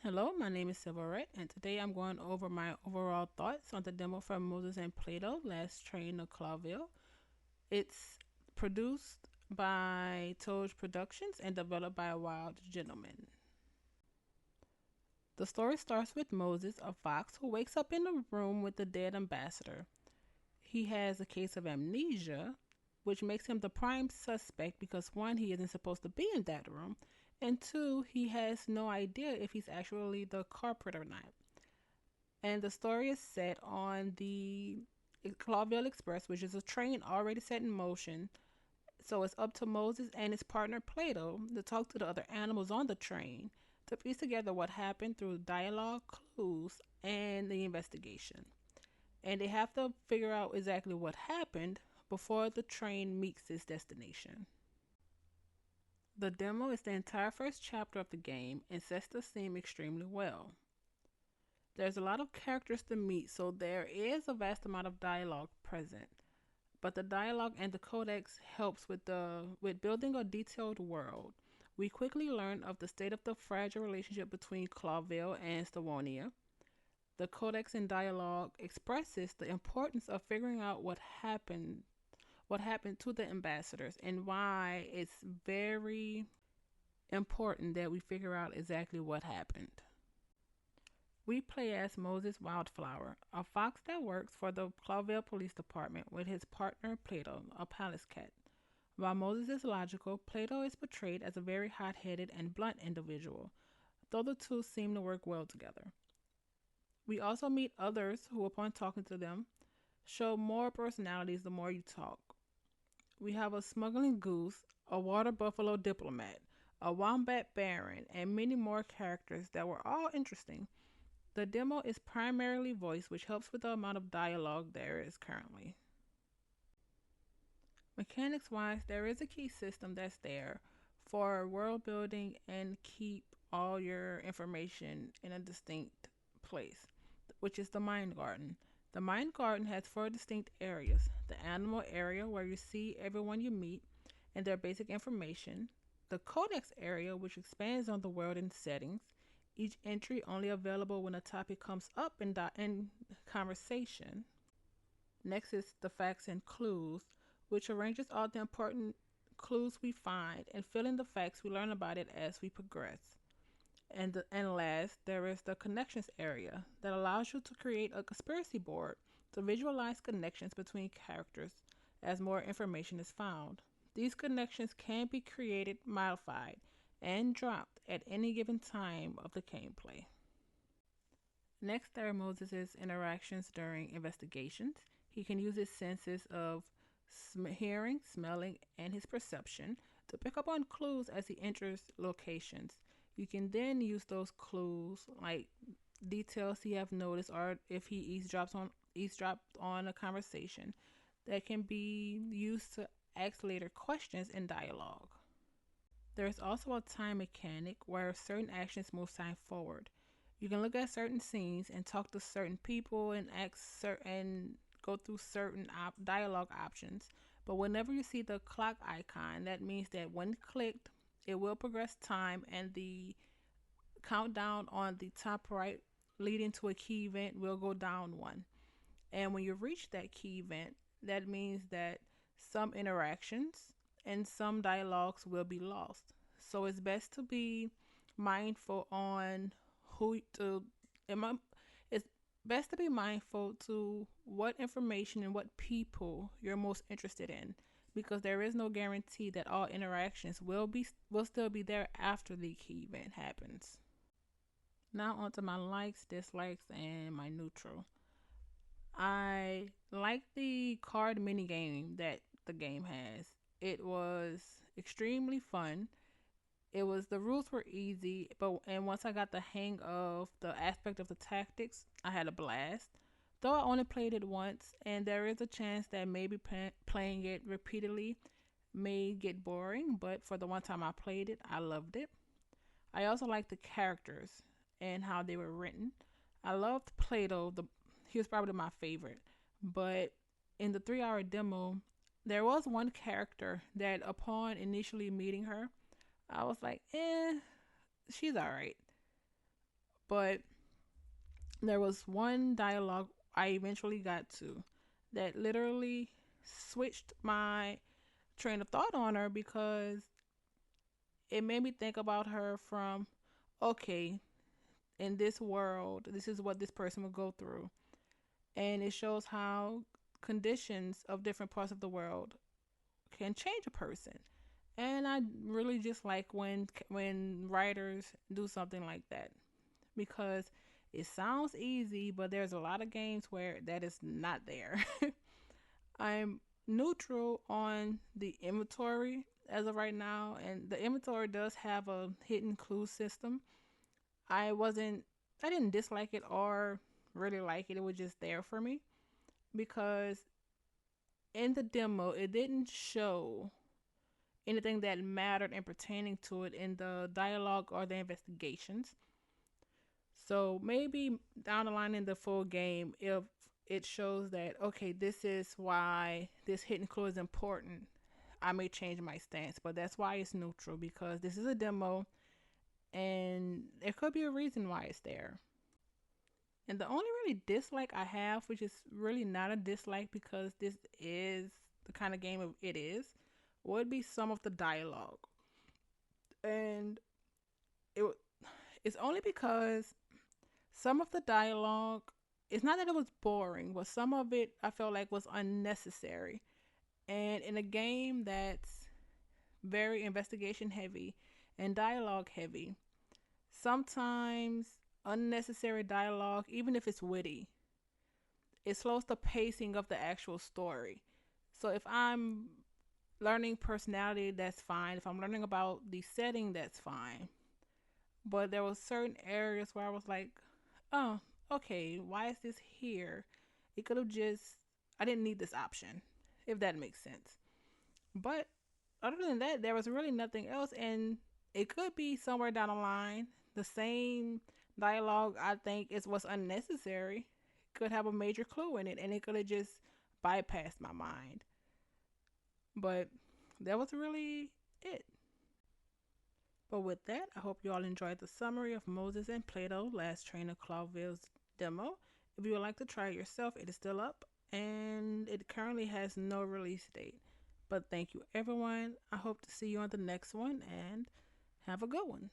Hello, my name is Silverette, and today I'm going over my overall thoughts on the demo from Moses and Plato, Last Train to Clawville. It's produced by Toad Productions and developed by a Wild Gentleman. The story starts with Moses, a fox, who wakes up in a room with the dead ambassador. He has a case of amnesia, which makes him the prime suspect because one, he isn't supposed to be in that room, and two, he has no idea if he's actually the culprit or not. And the story is set on the Clawville Express, which is a train already set in motion. So it's up to Moses and his partner Plato to talk to the other animals on the train to piece together what happened through dialogue, clues, and the investigation. And they have to figure out exactly what happened before the train meets its destination. The demo is the entire first chapter of the game and sets the scene extremely well. There's a lot of characters to meet, so there is a vast amount of dialogue present. But the dialogue and the codex helps with building a detailed world. We quickly learn of the state of the fragile relationship between Clawville and Stavonia. The codex and dialogue expresses the importance of figuring out what happened to the ambassadors and why it's very important that we figure out exactly what happened. We play as Moses Wildflower, a fox that works for the Clawville Police Department with his partner Plato, a palace cat. While Moses is logical, Plato is portrayed as a very hot headed and blunt individual, though the two seem to work well together. We also meet others who, upon talking to them, show more personalities the more you talk. We have a smuggling goose, a water buffalo diplomat, a wombat baron, and many more characters that were all interesting. The demo is primarily voice, which helps with the amount of dialogue there is currently. Mechanics wise, there is a key system that's there for world building and keep all your information in a distinct place, which is the mind garden. The mind garden has four distinct areas: the animal area, where you see everyone you meet and their basic information; the codex area, which expands on the world and settings, each entry only available when a topic comes up in conversation. Next is the facts and clues, which arranges all the important clues we find and fill in the facts we learn about it as we progress. And last, there is the connections area that allows you to create a conspiracy board to visualize connections between characters as more information is found. These connections can be created, modified, and dropped at any given time of the gameplay. Next, there are Moses' interactions during investigations. He can use his senses of hearing, smelling, and his perception to pick up on clues as he enters locations. You can then use those clues, like details he have noticed, or if he eavesdropped on a conversation, that can be used to ask later questions in dialogue. There is also a time mechanic where certain actions move time forward. You can look at certain scenes and talk to certain people and go through certain dialogue options. But whenever you see the clock icon, that means that when clicked, it will progress time and the countdown on the top right leading to a key event will go down one. And when you reach that key event, that means that some interactions and some dialogues will be lost. So it's best to be mindful on who to. It's best to be mindful to what information and what people you're most interested in, because there is no guarantee that all interactions will still be there after the key event happens. Now onto my likes, dislikes, and my neutral. I like the card mini game that the game has. It was extremely fun. The rules were easy, and once I got the hang of the aspect of the tactics, I had a blast. Though I only played it once, and there is a chance that maybe playing it repeatedly may get boring, but for the one time I played it, I loved it. I also liked the characters and how they were written. I loved Plato. He was probably my favorite. But in the 3 hour demo, there was one character that upon initially meeting her, I was like, she's alright. But there was one dialogue I eventually got to that literally switched my train of thought on her because it made me think about her from, okay, in this world, this is what this person would go through. And it shows how conditions of different parts of the world can change a person. And I really just like when writers do something like that because it sounds easy, but there's a lot of games where that is not there. I'm neutral on the inventory as of right now, and the inventory does have a hidden clue system. I wasn't, I didn't dislike it or really like it. It was just there for me because in the demo, it didn't show anything that mattered and pertaining to it in the dialogue or the investigations. So maybe down the line in the full game, if it shows that, okay, this is why this hidden clue is important, I may change my stance. But that's why it's neutral because this is a demo and there could be a reason why it's there. And the only really dislike I have, which is really not a dislike because this is the kind of game it is, would be some of the dialogue. And it it's only because some of the dialogue, it's not that it was boring, but some of it I felt like was unnecessary. And in a game that's very investigation heavy and dialogue heavy, sometimes unnecessary dialogue, even if it's witty, it slows the pacing of the actual story. So if I'm learning personality, that's fine. If I'm learning about the setting, that's fine. But there was certain areas where I was like, oh, okay, why is this here? It could have just, I didn't need this option, if that makes sense. But other than that, there was really nothing else, and it could be somewhere down the line. The same dialogue, I think, is what's unnecessary. Could have a major clue in it, and it could have just bypassed my mind. But that was really it. But with that, I hope you all enjoyed the summary of Moses and Plato, Last Train of Clawville's demo. If you would like to try it yourself, it is still up and it currently has no release date. But thank you, everyone. I hope to see you on the next one and have a good one.